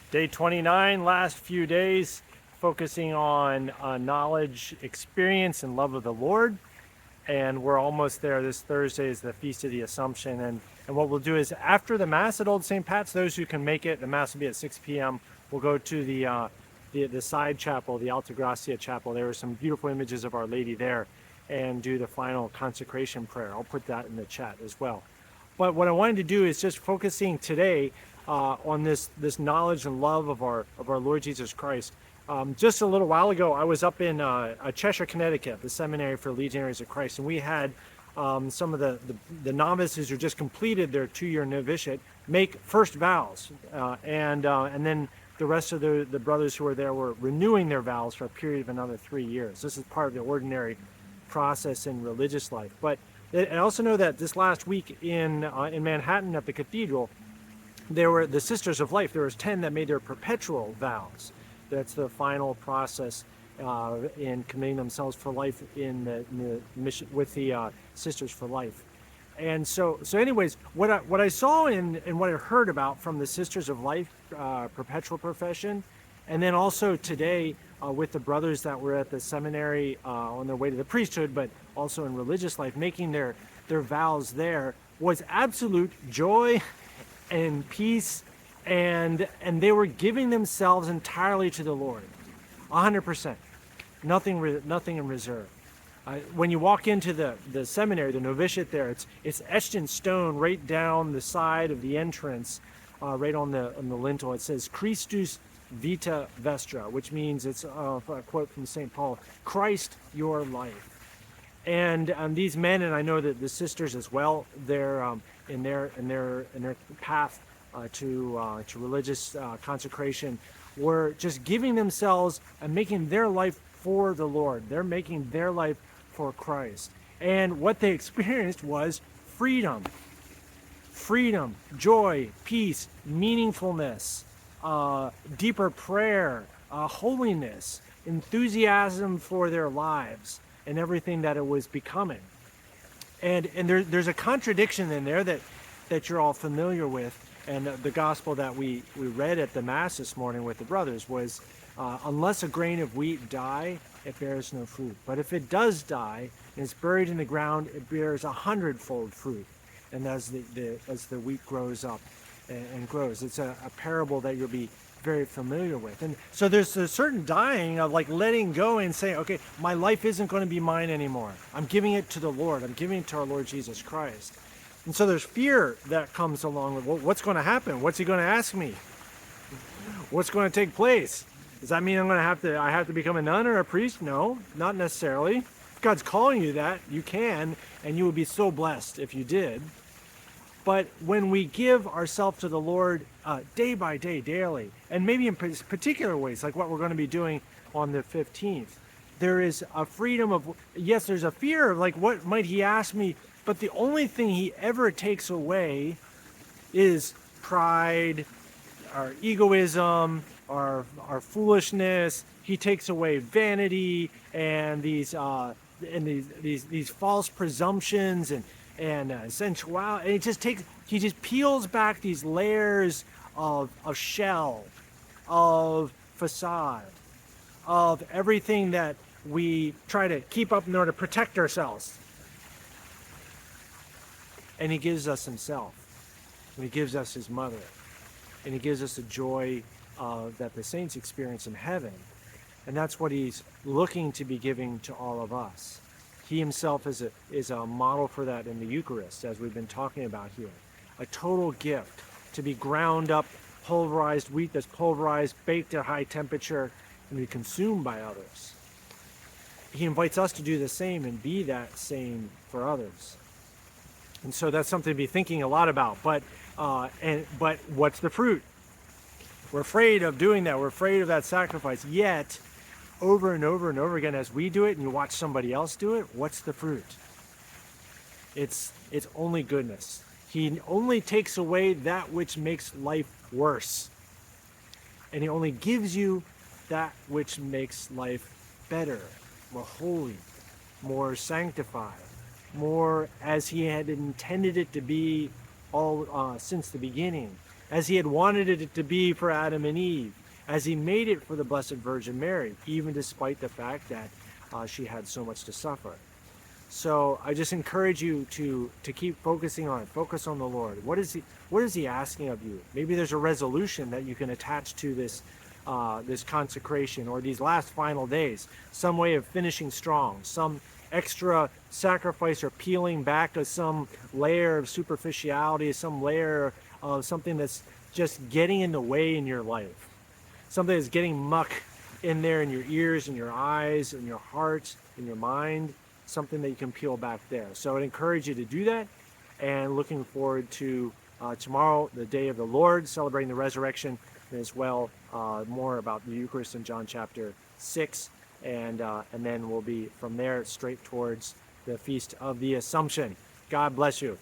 Day 29, last few days, focusing on knowledge, experience, and love of the Lord. And we're almost there. This Thursday is the Feast of the Assumption. And what we'll do is after the Mass at Old St. Pat's, those who can make it, the Mass will be at 6 p.m. We'll go to the side chapel, the Alta Gracia chapel. There are some beautiful images of Our Lady there, and do the final consecration prayer. I'll put that in the chat as well. But what I wanted to do is just focusing today on this knowledge and love of our Lord Jesus Christ. Just a little while ago, I was up in Cheshire, Connecticut, the Seminary for Legionaries of Christ, and we had some of the novices who just completed their 2-year novitiate make first vows, and then the rest of the brothers who were there were renewing their vows for a period of another 3 years. This is part of the ordinary process in religious life. But I also know that this last week in Manhattan at the cathedral, there were the Sisters of Life. There was 10 that made their perpetual vows. That's the final process in committing themselves for life in the mission with the Sisters for Life. And so anyways, what I saw and what I heard about from the Sisters of Life perpetual profession, and then also today with the brothers that were at the seminary on their way to the priesthood, but also in religious life, making their vows there, was absolute joy and peace, and they were giving themselves entirely to the Lord, 100%, nothing in reserve. When you walk into the seminary, the novitiate there, it's etched in stone right down the side of the entrance, right on the lintel. It says Christus Vita Vestra, which means it's a quote from St. Paul, Christ your life. And these men, and I know that the sisters as well, they're in their path to religious consecration, were just giving themselves and making their life for the Lord. They're making their life for Christ. And what they experienced was freedom, joy, peace, meaningfulness, deeper prayer, holiness, enthusiasm for their lives and everything that it was becoming. And there's a contradiction in there that you're all familiar with. And the gospel that we read at the Mass this morning with the brothers was, unless a grain of wheat die, it bears no fruit. But if it does die and it's buried in the ground, it bears 100-fold fruit. And as the wheat grows up and grows, it's a parable that you'll be very familiar with. And so there's a certain dying of like letting go and saying, okay, my life isn't going to be mine anymore. I'm giving it to the Lord. I'm giving it to our Lord Jesus Christ. And so there's fear that comes along with, well, what's going to happen? What's he going to ask me? What's going to take place? Does that mean I have to become a nun or a priest? No, not necessarily. If God's calling you that, you can, and you would be so blessed if you did. But when we give ourselves to the Lord day by day, daily, and maybe in particular ways, like what we're going to be doing on the 15th, there is a freedom of, yes, there's a fear of like, what might he ask me? But the only thing he ever takes away is pride, our egoism, our foolishness. He takes away vanity and these false presumptions and sensuality. And he just peels back these layers of shell, of facade, of everything that we try to keep up in order to protect ourselves. And he gives us himself, and he gives us his mother, and he gives us the joy that the saints experience in heaven. And that's what he's looking to be giving to all of us. He himself is a model for that in the Eucharist, as we've been talking about here. A total gift to be ground up, pulverized wheat that's pulverized, baked at high temperature, and be consumed by others. He invites us to do the same and be that same for others. And so that's something to be thinking a lot about. But what's the fruit? We're afraid of doing that. We're afraid of that sacrifice. Yet, over and over and over again, as we do it and you watch somebody else do it, what's the fruit? It's only goodness. He only takes away that which makes life worse. And he only gives you that which makes life better, more holy, more sanctified, more as he had intended it to be all since the beginning. as he had wanted it to be for Adam and Eve, as he made it for the Blessed Virgin Mary, even despite the fact that she had so much to suffer. So I just encourage you to keep focusing on it. Focus on the Lord. What is he asking of you? Maybe there's a resolution that you can attach to this this consecration or these last final days. Some way of finishing strong. Some extra sacrifice or peeling back of some layer of superficiality, some layer of something that's just getting in the way in your life. Something that's getting muck in there in your ears, in your eyes, in your heart, in your mind. Something that you can peel back there. So I'd encourage you to do that, and looking forward to tomorrow, the day of the Lord, celebrating the resurrection, and as well more about the Eucharist in John chapter 6, and then we'll be from there straight towards the Feast of the Assumption. God bless you.